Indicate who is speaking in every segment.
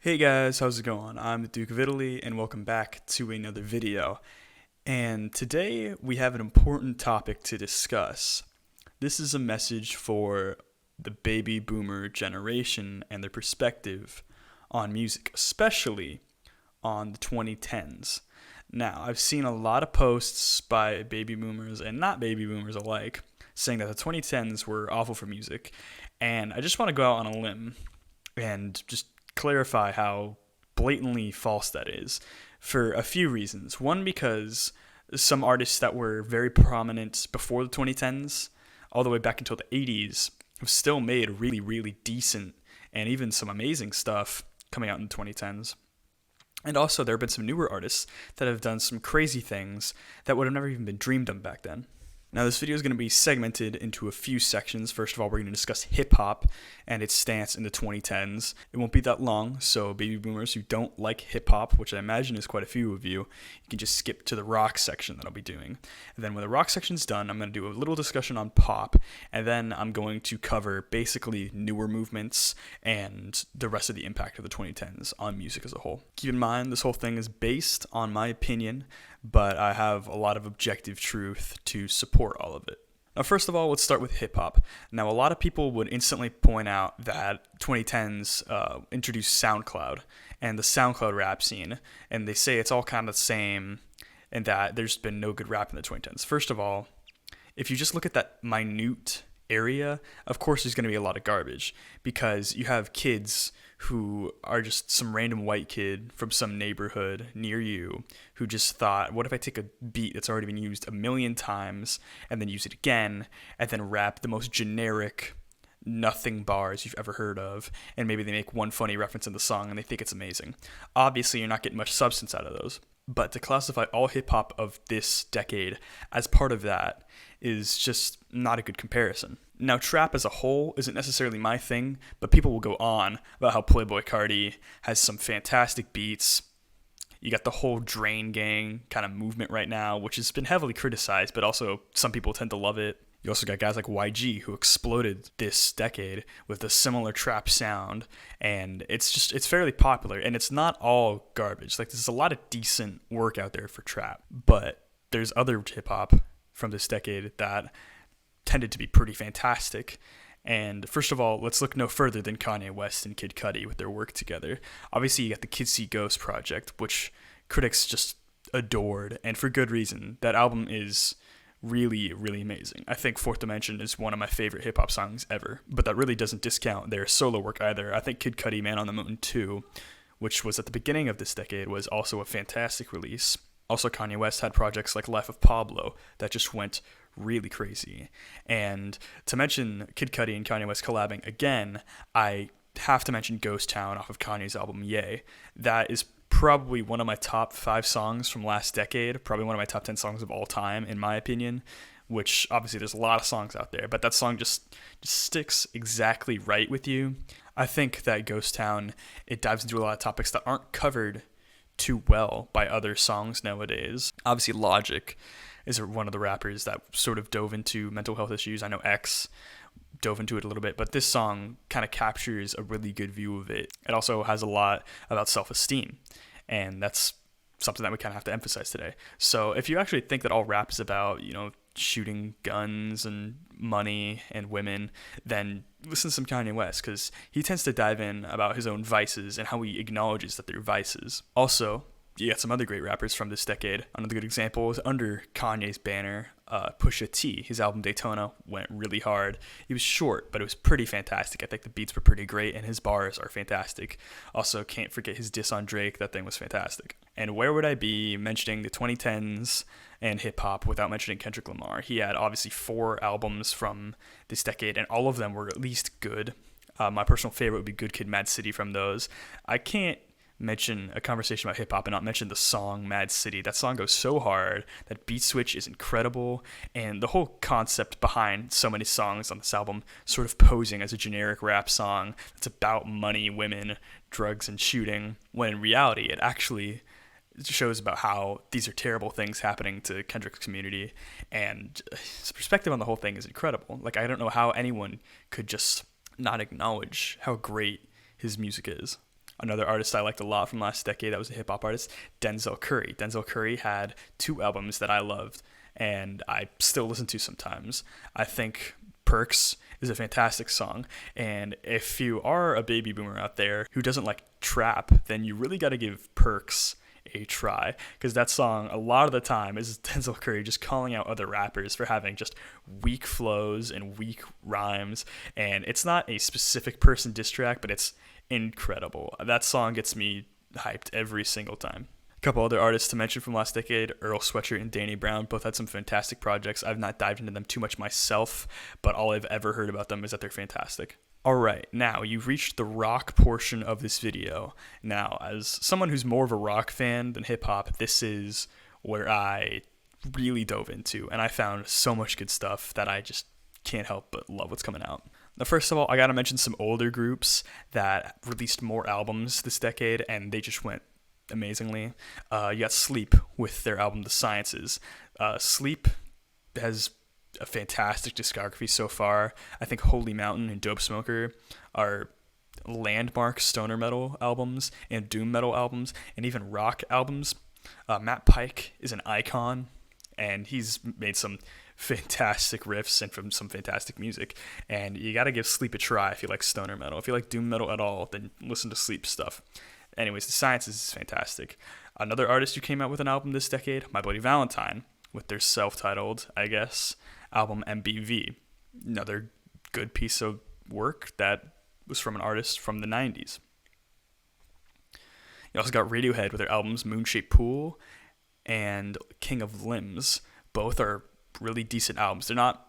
Speaker 1: Hey guys, how's it going? I'm the Duke of Italy, and welcome back to another video. And today we have an important topic to discuss. This is a message for the baby boomer generation and their perspective on music, especially on the 2010s. Now, I've seen a lot of posts by baby boomers and not baby boomers alike saying that the 2010s were awful for music, and I just want to go out on a limb and just clarify how blatantly false that is for a few reasons. One, because some artists that were very prominent before the 2010s, all the way back until the 80s, have still made really, really decent and even some amazing stuff coming out in the 2010s. And also, there have been some newer artists that have done some crazy things that would have never even been dreamed of back then. Now, this video is going to be segmented into a few sections. First of all, we're going to discuss hip-hop and its stance in the 2010s. It won't be that long, so baby boomers who don't like hip-hop, which I imagine is quite a few of you, you can just skip to the rock section that I'll be doing. And then when the rock section's done, I'm going to do a little discussion on pop, and then I'm going to cover basically newer movements and the rest of the impact of the 2010s on music as a whole. Keep in mind, this whole thing is based on my opinion, but I have a lot of objective truth to support all of it. Now, first of all, let's start with hip-hop. Now, a lot of people would instantly point out that 2010s introduced SoundCloud and the SoundCloud rap scene, and they say it's all kind of the same and that there's been no good rap in the 2010s. First of all, if you just look at that minute area, of course there's going to be a lot of garbage because you have kids who are just some random white kid from some neighborhood near you who just thought, what if I take a beat that's already been used a million times and then use it again and then rap the most generic nothing bars you've ever heard of, and maybe they make one funny reference in the song and they think it's amazing. Obviously, you're not getting much substance out of those. But to classify all hip-hop of this decade as part of that is just not a good comparison. Now, trap as a whole isn't necessarily my thing, but people will go on about how Playboi Carti has some fantastic beats. You got the whole Drain Gang kind of movement right now, which has been heavily criticized, but also some people tend to love it. You also got guys like YG who exploded this decade with a similar trap sound, and it's fairly popular, and it's not all garbage. Like, there's a lot of decent work out there for trap, but there's other hip hop from this decade that tended to be pretty fantastic. And first of all, let's look no further than Kanye West and Kid Cudi with their work together. Obviously, you got the Kids See Ghost project, which critics just adored, and for good reason. That album is really, really amazing. I think Fourth Dimension is one of my favorite hip-hop songs ever, but that really doesn't discount their solo work either. I think Kid Cudi, Man on the Moon 2, which was at the beginning of this decade, was also a fantastic release. Also, Kanye West had projects like Life of Pablo that just went really crazy. And to mention Kid Cudi and Kanye West collabing again, I have to mention Ghost Town off of Kanye's album Ye. That is probably one of my top 5 songs from last decade, probably one of my top 10 songs of all time, in my opinion, which obviously there's a lot of songs out there, but that song just sticks exactly right with you. I think that Ghost Town, it dives into a lot of topics that aren't covered too well by other songs nowadays. Obviously, Logic is one of the rappers that sort of dove into mental health issues. I know X dove into it a little bit, but this song kind of captures a really good view of it. It also has a lot about self-esteem, and that's something that we kind of have to emphasize today. So if you actually think that all rap is about, shooting guns and money and women, then listen to some Kanye West, because he tends to dive in about his own vices and how he acknowledges that they're vices. Also, you got some other great rappers from this decade. Another good example is under Kanye's banner, Pusha T. His album Daytona went really hard. It was short, but it was pretty fantastic. I think the beats were pretty great, and his bars are fantastic. Also, can't forget his diss on Drake. That thing was fantastic. And where would I be mentioning the 2010s and hip-hop without mentioning Kendrick Lamar? He had obviously 4 albums from this decade, and all of them were at least good. My personal favorite would be Good Kid, Mad City from those. I can't mention a conversation about hip-hop and not mention the song Mad City. That song goes so hard. That beat switch is incredible, and the whole concept behind so many songs on this album sort of posing as a generic rap song that's about money, women, drugs, and shooting, when in reality it actually shows about how these are terrible things happening to Kendrick's community, and his perspective on the whole thing is incredible. Like, I don't know how anyone could just not acknowledge how great his music is. Another artist I liked a lot from last decade that was a hip hop artist, Denzel Curry. Denzel Curry had two albums that I loved and I still listen to sometimes. I think Perks is a fantastic song, and if you are a baby boomer out there who doesn't like trap, then you really got to give Perks a try, because that song a lot of the time is Denzel Curry just calling out other rappers for having just weak flows and weak rhymes, and it's not a specific person diss track, but it's incredible. That song gets me hyped every single time. A couple other artists to mention from last decade, Earl, Sweatshirt, and Danny Brown, both had some fantastic projects. I've not dived into them too much myself, but all I've ever heard about them is that they're fantastic. Alright, now you've reached the rock portion of this video. Now, as someone who's more of a rock fan than hip-hop, this is where I really dove into, and I found so much good stuff that I just can't help but love what's coming out. Now, first of all, I gotta mention some older groups that released more albums this decade, and they just went amazingly. You got Sleep with their album The Sciences. Sleep has a fantastic discography so far. I think Holy Mountain and Dope Smoker are landmark stoner metal albums and doom metal albums and even rock albums. Matt Pike is an icon, and he's made some fantastic riffs and from some fantastic music, and you gotta give Sleep a try if you like stoner metal. If you like doom metal at all, then listen to Sleep stuff. Anyways, The Sciences is fantastic. Another artist who came out with an album this decade, My Bloody Valentine, with their self-titled, I guess, album MBV. Another good piece of work that was from an artist from the 90s. You also got Radiohead with their albums Moonshaped Pool and King of Limbs. Both are really decent albums. They're not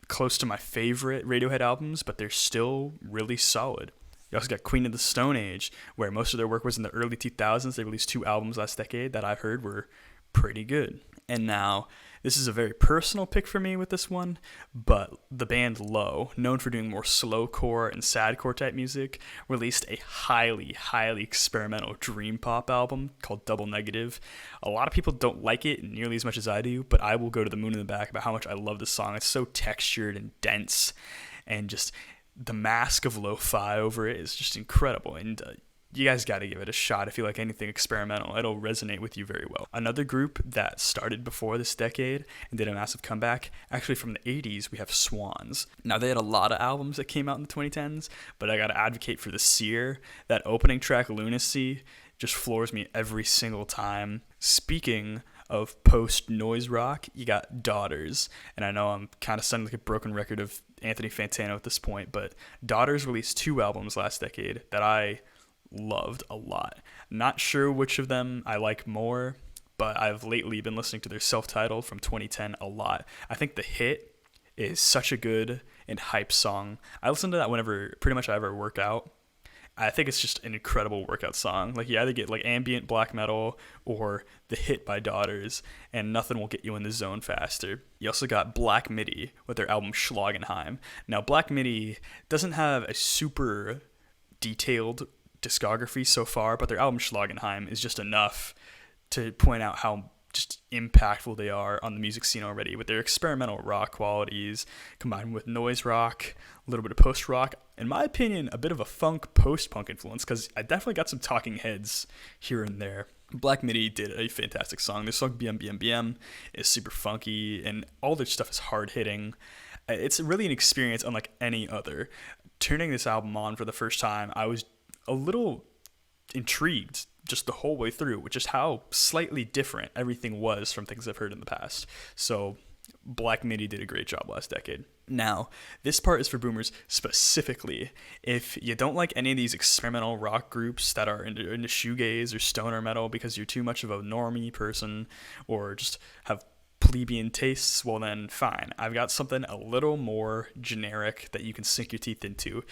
Speaker 1: close to my favorite Radiohead albums, but they're still really solid. You also got Queen of the Stone Age, where most of their work was in the early 2000s. They released 2 albums last decade that I've heard were pretty good. And now, this is a very personal pick for me with this one, but the band Low, known for doing more slowcore and sadcore type music, released a highly, highly experimental dream pop album called Double Negative. A lot of people don't like it nearly as much as I do, but I will go to the moon in the back about how much I love this song. It's so textured and dense, and just the mask of lo-fi over it is just incredible, and you guys got to give it a shot if you like anything experimental. It'll resonate with you very well. Another group that started before this decade and did a massive comeback, actually from the 80s, we have Swans. Now, they had a lot of albums that came out in the 2010s, but I got to advocate for the Seer. That opening track, Lunacy, just floors me every single time. Speaking of post-noise rock, you got Daughters. And I know I'm kind of sounding like a broken record of Anthony Fantano at this point, but Daughters released 2 albums last decade that I loved a lot. Not sure which of them I like more, but I've lately been listening to their self-titled from 2010 a lot. I think The Hit is such a good and hype song. I listen to that whenever pretty much I ever work out. I think it's just an incredible workout song. Like, you either get like ambient black metal or The Hit by Daughters, and nothing will get you in the zone faster. You also got Black Midi with their album Schlagenheim. Now, Black Midi doesn't have a super detailed discography so far, but their album Schlagenheim is just enough to point out how just impactful they are on the music scene already, with their experimental rock qualities combined with noise rock, a little bit of post rock, in my opinion a bit of a funk post-punk influence, because I definitely got some Talking Heads here and there. Black Midi did a fantastic song. Their song BM BM BM is super funky, and all their stuff is hard-hitting. It's really an experience unlike any other. Turning this album on for the first time, I was a little intrigued just the whole way through, which is how slightly different everything was from things I've heard in the past. So Black Midi did a great job last decade. Now, this part is for boomers specifically. If you don't like any of these experimental rock groups that are into shoegaze or stoner metal because you're too much of a normie person or just have plebeian tastes, well then fine. I've got something a little more generic that you can sink your teeth into.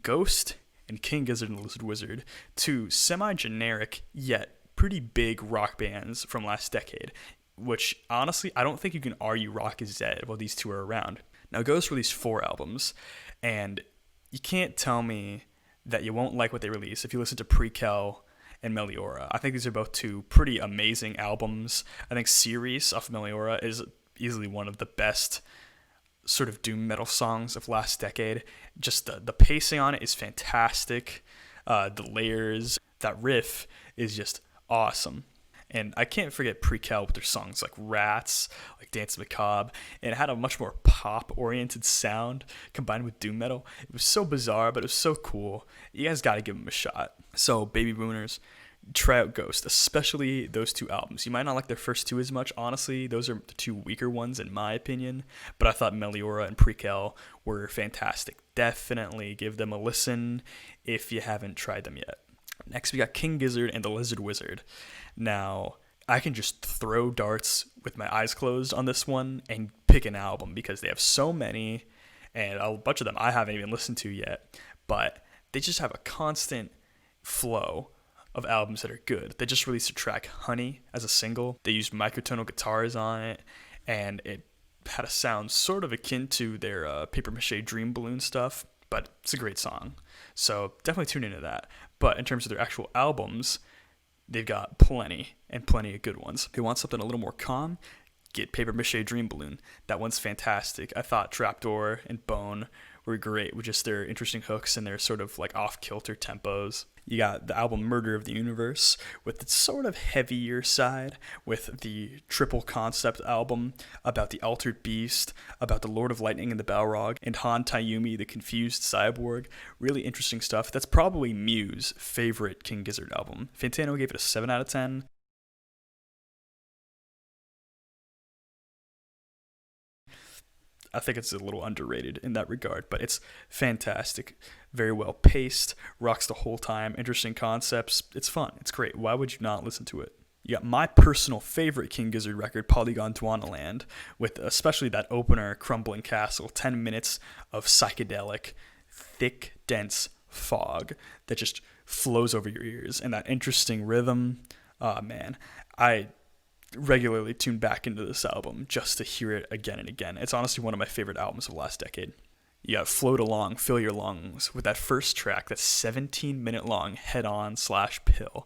Speaker 1: Ghost and King Gizzard and Lizard Wizard, 2 semi-generic yet pretty big rock bands from last decade, which honestly I don't think you can argue rock is dead while these 2 are around. Now, Ghost released 4 albums, and you can't tell me that you won't like what they release if you listen to Prequel and Meliora. I think these are both 2 pretty amazing albums. I think Series off of Meliora is easily one of the best sort of doom metal songs of last decade. Just the pacing on it is fantastic. The layers that riff is just awesome. And I can't forget Prequel with their songs like Rats, like Dance Macabre, and it had a much more pop-oriented sound combined with doom metal. It was so bizarre, but it was so cool. You guys gotta give them a shot. So, Baby Boomers, try out Ghost, especially those two albums. You might not like their first two as much. Honestly, those are the two weaker ones in my opinion, but I thought Meliora and Prequel were fantastic. Definitely give them a listen if you haven't tried them yet. Next, we got King Gizzard and the Lizard Wizard. Now, I can just throw darts with my eyes closed on this one and pick an album because they have so many, and a bunch of them I haven't even listened to yet, but they just have a constant flow of albums that are good. They just released a track, Honey, as a single. They used microtonal guitars on it, and it had a sound sort of akin to their Paper Mache Dream Balloon stuff, but it's a great song. So definitely tune into that. But in terms of their actual albums, they've got plenty, and plenty of good ones. If you want something a little more calm, get Paper Mache Dream Balloon. That one's fantastic. I thought Trapdoor and Bone were great with just their interesting hooks and their sort of like off-kilter tempos. You got the album Murder of the Universe with its sort of heavier side, with the triple concept album about the Altered Beast, about the Lord of Lightning and the Balrog, and Han Taiyumi, the Confused Cyborg. Really interesting stuff. That's probably Mew's favorite King Gizzard album. Fantano gave it a 7 out of 10. I think it's a little underrated in that regard, but it's fantastic. Very well paced, rocks the whole time, interesting concepts. It's fun. It's great. Why would you not listen to it? You got my personal favorite King Gizzard record, Polygon Dwanaland, with especially that opener, Crumbling Castle, 10 minutes of psychedelic, thick, dense fog that just flows over your ears, and that interesting rhythm. Oh, man. I regularly tune back into this album just to hear it again and again. It's honestly one of my favorite albums of the last decade. You got Float Along, Fill Your Lungs with that first track that's 17-minute long, Head On / Pill.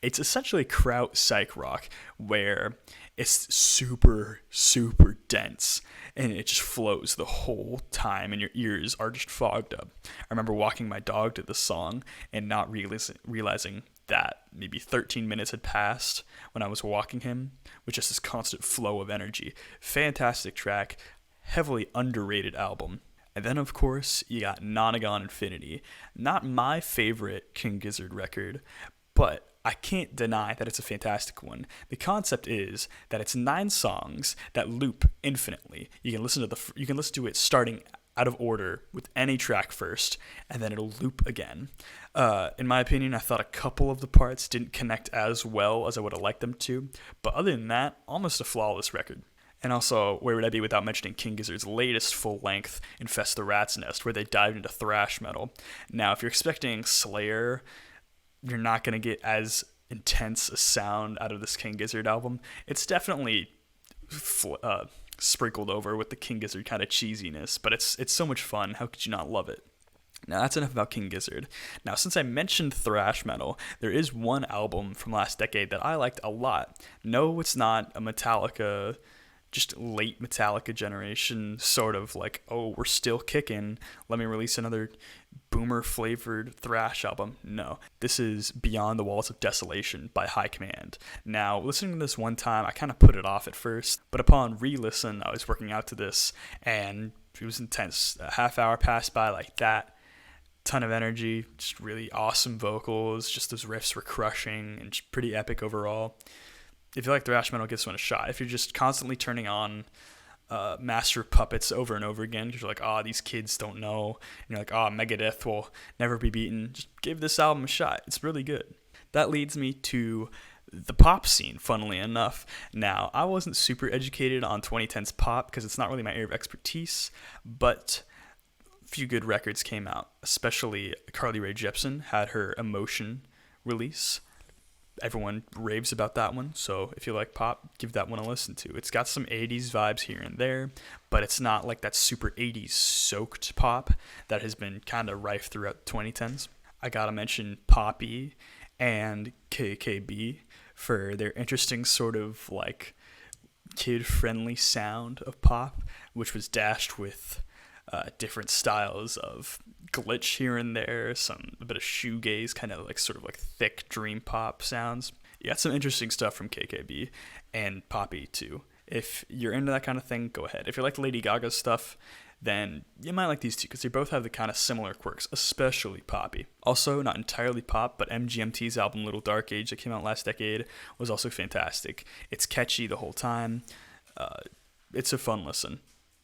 Speaker 1: It's essentially kraut psych rock where it's super, super dense and it just flows the whole time and your ears are just fogged up. I remember walking my dog to this song and not realizing that maybe 13 minutes had passed when I was walking him with just this constant flow of energy. Fantastic track, heavily underrated album. And then, of course, you got Nonagon Infinity. Not my favorite King Gizzard record, but I can't deny that it's a fantastic one. The concept is that it's 9 songs that loop infinitely. You can listen to it starting out of order with any track first, and then it'll loop again. In my opinion, I thought a couple of the parts didn't connect as well as I would have liked them to, but other than that, almost a flawless record. And also, where would I be without mentioning King Gizzard's latest full-length, Infest the Rat's Nest, where they dived into thrash metal. Now, if you're expecting Slayer, you're not going to get as intense a sound out of this King Gizzard album. It's definitely sprinkled over with the King Gizzard kind of cheesiness, but it's so much fun. How could you not love it? Now, that's enough about King Gizzard. Now, since I mentioned thrash metal, there is one album from last decade that I liked a lot. No, it's not a Metallica, just late Metallica generation, sort of like, oh, we're still kicking, let me release another boomer-flavored thrash album. No, this is Beyond the Walls of Desolation by High Command. Now, listening to this one time, I kind of put it off at first, but upon re-listen, I was working out to this, and it was intense. A half hour passed by like that. Ton of energy, just really awesome vocals, just those riffs were crushing, and just pretty epic overall. If you like thrash metal, give this one a shot. If you're just constantly turning on Master of Puppets over and over again, because you're like, oh, these kids don't know, and you're like, oh, Megadeth will never be beaten, just give this album a shot. It's really good. That leads me to the pop scene, funnily enough. Now, I wasn't super educated on 2010's pop, because it's not really my area of expertise, but a few good records came out, especially Carly Rae Jepsen had her Emotion release. Everyone raves about that one, so if you like pop, give that one a listen to. It's got some 80s vibes here and there, but it's not like that super 80s soaked pop that has been kind of rife throughout the 2010s. I gotta mention Poppy and KKB for their interesting sort of like kid-friendly sound of pop, which was dashed with different styles of glitch here and there, a bit of shoegaze, kind of like sort of like thick dream pop sounds. You got some interesting stuff from KKB and Poppy too. If you're into that kind of thing, go ahead. If you like Lady Gaga's stuff, then you might like these two because they both have the kind of similar quirks, especially Poppy. Also, not entirely pop, but MGMT's album Little Dark Age that came out last decade was also fantastic. It's catchy the whole time. It's a fun listen.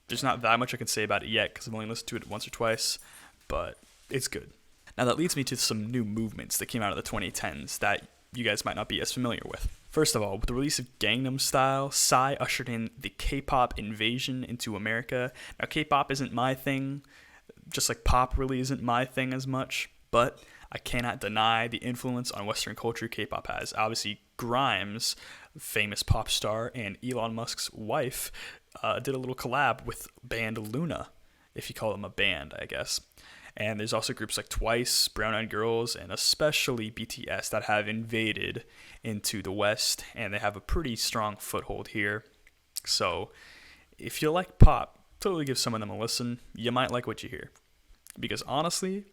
Speaker 1: There's not that much I can say about it yet because I've only listened to it once or twice, but it's good. Now that leads me to some new movements that came out of the 2010s that you guys might not be as familiar with. First of all, with the release of Gangnam Style, Psy ushered in the K-pop invasion into America. Now, K-pop isn't my thing, just like pop really isn't my thing as much, but I cannot deny the influence on Western culture K-pop has. Obviously, Grimes, famous pop star, and Elon Musk's wife did a little collab with band Luna, if you call them a band, I guess. And there's also groups like Twice, Brown Eyed Girls, and especially BTS that have invaded into the West, and they have a pretty strong foothold here. So if you like pop, totally give some of them a listen. You might like what you hear. Because honestly,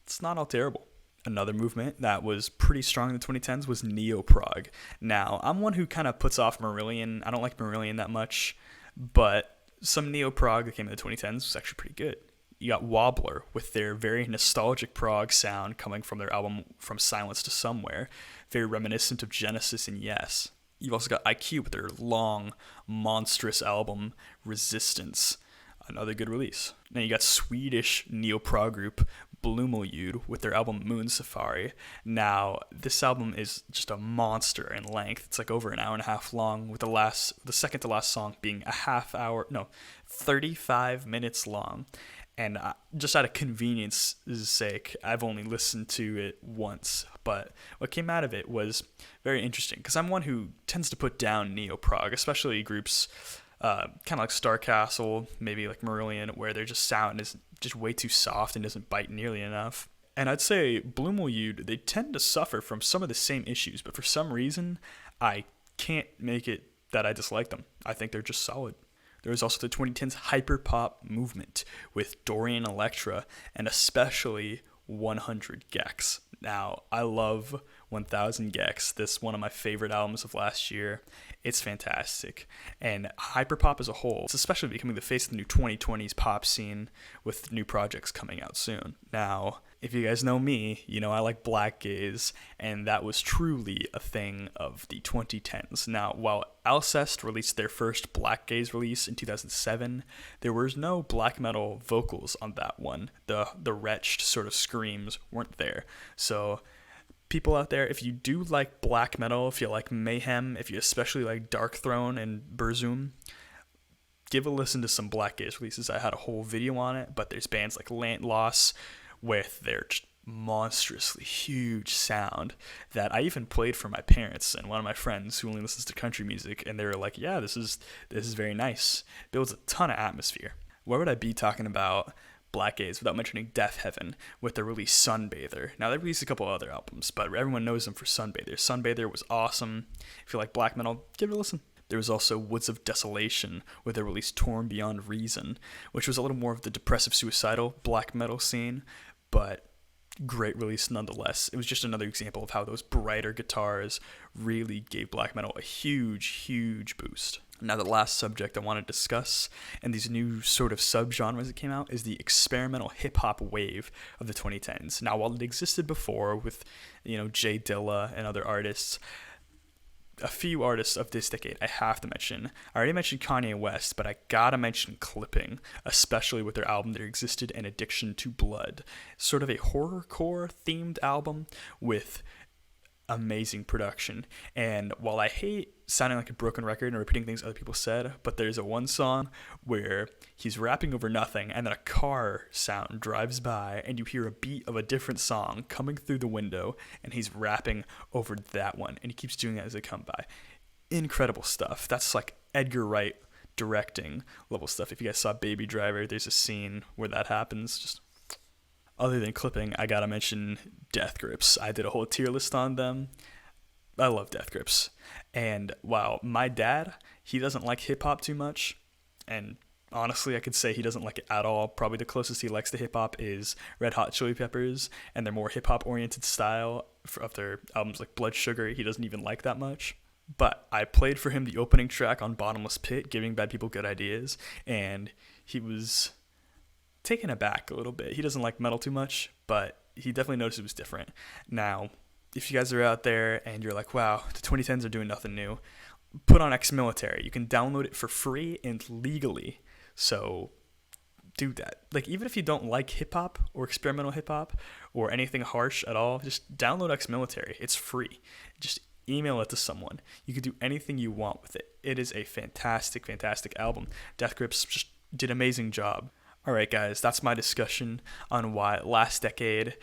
Speaker 1: it's not all terrible. Another movement that was pretty strong in the 2010s was Neo-Prog. Now, I'm one who kind of puts off Marillion. I don't like Marillion that much, but some Neo-Prog that came in the 2010s was actually pretty good. You got Wobbler with their very nostalgic prog sound coming from their album From Silence to Somewhere, very reminiscent of Genesis and Yes. You've also got IQ with their long, monstrous album Resistance, another good release. Now you got Swedish neo-prog group Bloomeljud with their album Moon Safari. Now, this album is just a monster in length. It's like over an hour and a half long, with the second to last song being 35 minutes long. And just out of convenience's sake, I've only listened to it once. But what came out of it was very interesting, because I'm one who tends to put down neo-prog, especially groups kind of like Starcastle, maybe like Marillion, where their just sound is just way too soft and doesn't bite nearly enough. And I'd say Bloomeljud, they tend to suffer from some of the same issues, but for some reason, I can't make it that I dislike them. I think they're just solid. There was also the 2010s hyperpop movement with Dorian Electra and especially 100 gecs. Now, I love 1000 gecs. This is one of my favorite albums of last year. It's fantastic. And hyperpop as a whole, it's especially becoming the face of the new 2020s pop scene with new projects coming out soon. Now, if you guys know me, you know I like black gaze, and that was truly a thing of the 2010s. Now, while Alcest released their first black gaze release in 2007, there was no black metal vocals on that one. The wretched sort of screams weren't there. So people out there, if you do like black metal, if you like Mayhem, if you especially like Dark Throne and Burzum, give a listen to some black gaze releases. I had a whole video on it, but there's bands like Loss with their monstrously huge sound that I even played for my parents and one of my friends who only listens to country music, and they were like, yeah, this is very nice. It builds a ton of atmosphere. Where would I be talking about black gaze without mentioning Death Heaven with the release Sunbather? Now, they released a couple other albums, but everyone knows them for Sunbather. Sunbather was awesome. If you like black metal, give it a listen. There was also Woods of Desolation with their release Torn Beyond Reason, which was a little more of the depressive suicidal black metal scene, but great release nonetheless. It was just another example of how those brighter guitars really gave black metal a huge boost. Now, the last subject I want to discuss, and these new sort of subgenres that came out, is the experimental hip-hop wave of the 2010s. Now, while it existed before with, Jay Dilla and other artists, a few artists of this decade I have to mention. I already mentioned Kanye West, but I gotta mention Clipping, especially with their album There Existed an Addiction to Blood. Sort of a horrorcore themed album with amazing production. And while I hate sounding like a broken record and repeating things other people said, but there's a one song where he's rapping over nothing, and then a car sound drives by and you hear a beat of a different song coming through the window, and he's rapping over that one, and he keeps doing that as they come by. Incredible stuff. That's like Edgar Wright directing level stuff. If you guys saw Baby Driver, there's a scene where that happens. Just other than Clipping, I gotta mention Death Grips. I did a whole tier list on them. I love Death Grips. And while my dad, he doesn't like hip-hop too much, and honestly, I could say he doesn't like it at all. Probably the closest he likes to hip hop is Red Hot Chili Peppers and their more hip hop oriented style of their albums like Blood Sugar. He doesn't even like that much. But I played for him the opening track on Bottomless Pit, Giving Bad People Good Ideas, and he was taken aback a little bit. He doesn't like metal too much, but he definitely noticed it was different. Now, if you guys are out there and you're like, wow, the 2010s are doing nothing new, put on Ex-Military. You can download it for free and legally. So do that. Like, even if you don't like hip-hop or experimental hip-hop or anything harsh at all, just download Ex-Military. It's free. Just email it to someone. You can do anything you want with it. It is a fantastic, fantastic album. Death Grips just did an amazing job. Alright guys, that's my discussion on why Last Decade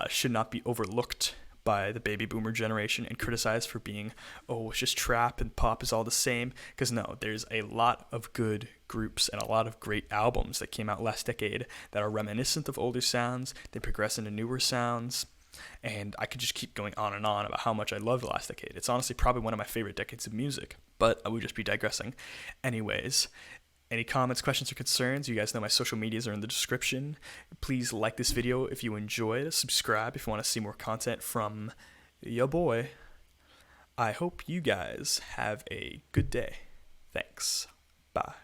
Speaker 1: should not be overlooked by the baby boomer generation and criticized for being, oh, it's just trap and pop is all the same. Because no, there's a lot of good groups and a lot of great albums that came out last decade that are reminiscent of older sounds. They progress into newer sounds. And I could just keep going on and on about how much I love the last decade. It's honestly probably one of my favorite decades of music, but I would just be digressing. Anyways, any comments, questions, or concerns, you guys know my social medias are in the description. Please like this video if you enjoyed. Subscribe if you want to see more content from your boy. I hope you guys have a good day. Thanks. Bye.